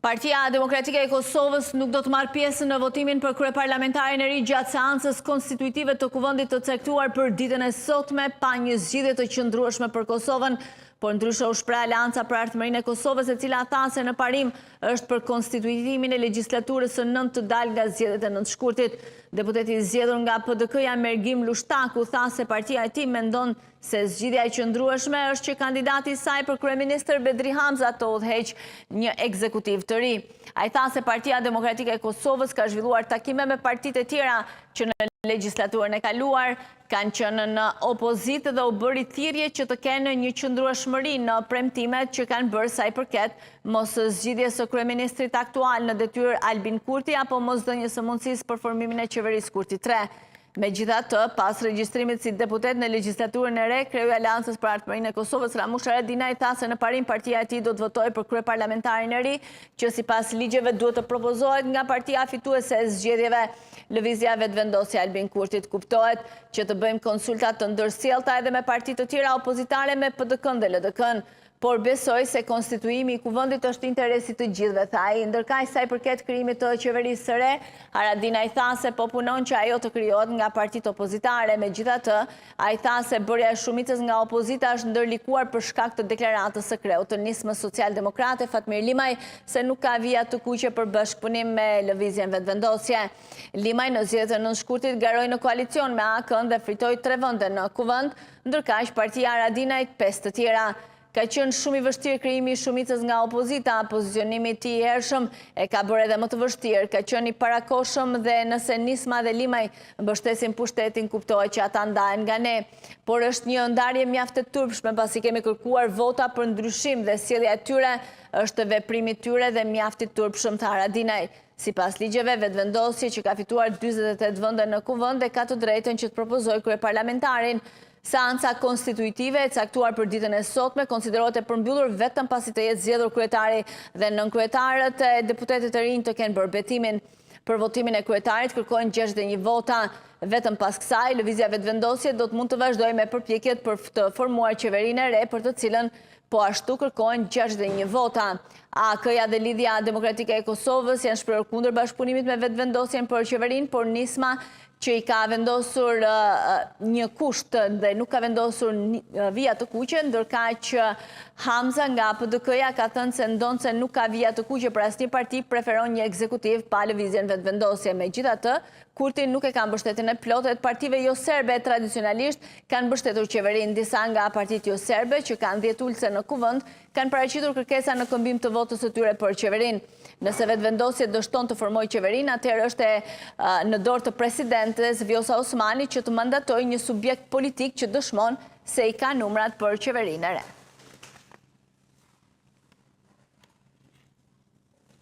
Partia Demokratike e Kosovës nuk do të marrë pjesë në votimin për kryeparlamentarin e ri gjatë seancës konstitutive të kuvendit të caktuar për ditën e sotme pa një zgjidhje të qëndrueshme për Kosovën, por ndryshe u shpreh Aleanca për Ardhmërinë e Kosovës, e cila tha se në parim është për konstituimin e legjislaturës së 9 të dalë nga zgjedhjet e 9 shkurtit. Deputeti i zgjedhur nga PDK-ja Mergim Lushtaku tha se partia e tij mendon se zgjidhja e qëndrueshme është që kandidati i saj për kryeministër Bedri Hamza të udhëheq një ekzekutiv të ri. Ai tha se Partia Demokratike e Kosovës ka zhvilluar takime me partitë e tjera që në legjislaturën e kaluar kanë qenë në opozitë dhe u bëri thirrje që të kenë një qëndrueshmëri në premtimet që kanë bërë sa i përket mos zgjidhjes së kryeministrit aktual në detyrë Albin Kurti apo mosdhënies së mundësisë për formimin e qeverisë Kurti 3. Megjithatë, pas regjistrimit si deputet në legjislaturën e re, kreu i Aleancës për Ardhmërinë e Kosovës Ramush Haradinaj tha se në parim partia e tij do të votojë për kryeparlamentarin e ri, që sipas ligjeve duhet të propozohet nga partia fituese e zgjedhjeve. Lëvizja vetëvendosja e Albin Kurtit kuptohet që të bëjmë konsultat të ndërsjellta edhe me partitë të tjera opozitare me PDK-n dhe LDK-n. Por besoj se konstituimi i kuvendit është interesit të gjithëve, tha ai. Ndërkaq sa i përket krijimit të qeverisë së re, Haradinaj tha se po punon që ajo të krijohet nga partitë opozitare. Megjithatë, ai tha se bërja e shumicës nga opozita është ndërlikuar për shkak të deklaratës së kreut të nismës socialdemokrate Fatmir Limaj se nuk ka vija të kuqe për bashkëpunim me lëvizjen vetëvendosje. Limaj në zgjedhjet e 9 shkurtit garoi në koalicion me AK-n dhe fritoi 3 vende në kuvend, ndërkaq partia Haradinajt 5 të tjera. Ka qenë shumë i vështirë krijimi i shumicës nga opozita, pozicionimi i tij i hershëm e ka bërë edhe më të vështirë. Ka qenë i parakohshëm dhe nëse Nisma dhe Limaj mbështesin pushtetin, kuptohet që ata ndahen nga ne. Por është një ndarje mjaft e turpshme pasi kemi kërkuar vota për ndryshim dhe sjellja e tyre është veprimi i tyre dhe mjaft i turpshëm të Haradinaj. Sipas ligjeve, vetëvendosje që ka fituar 48 vende në kuvend e ka të drejtën që të propozojë kryeparlamentarin. Seanca konstituitive e caktuar për ditën e sotme konsiderohet e përmbyllur vetëm pasi të jetë zgjedhur kryetari dhe nënkryetarët e deputetët e rinj të kenë bërë betimin. Për votimin e kryetarit kërkohen 61 vota. Vetëm pas kësaj, lëvizja vetëvendosje do të mund të vazhdojë me përpjekjet për të formuar qeverinë e re për të cilën po ashtu kërkohen 61 vota. AK-ja dhe Lidhja Demokratike e Kosovës janë shprehur kundër bashkëpunimit me vetëvendosjen për qeverinë, por Nisma që i ka vendosur një kusht dhe nuk ka vendosur vija të kuqe, ndërkaq Hamza nga PDK-ja ka thënë se ndonë se nuk ka vija të kuqe për asnjë parti, preferon një ekzekutiv pa lëvizjen vetëvendosje. Megjithatë, Kurti nuk e ka mbështetjen e plotë e partive jo serbe tradicionalisht kanë mbështetur qeverinë. Disa nga partitë jo serbe që kanë 10 ulse në kuvend kanë paraqitur kërkesa në këmbim të votës së tyre për qeverinë. Nëse vetëvendosja dështon të formojë qeverinë, atëherë është në dorë të presidentes Vjosa Osmani që të mandatojë një subjekt politik që dëshmon se i ka numrat për qeverinë e re.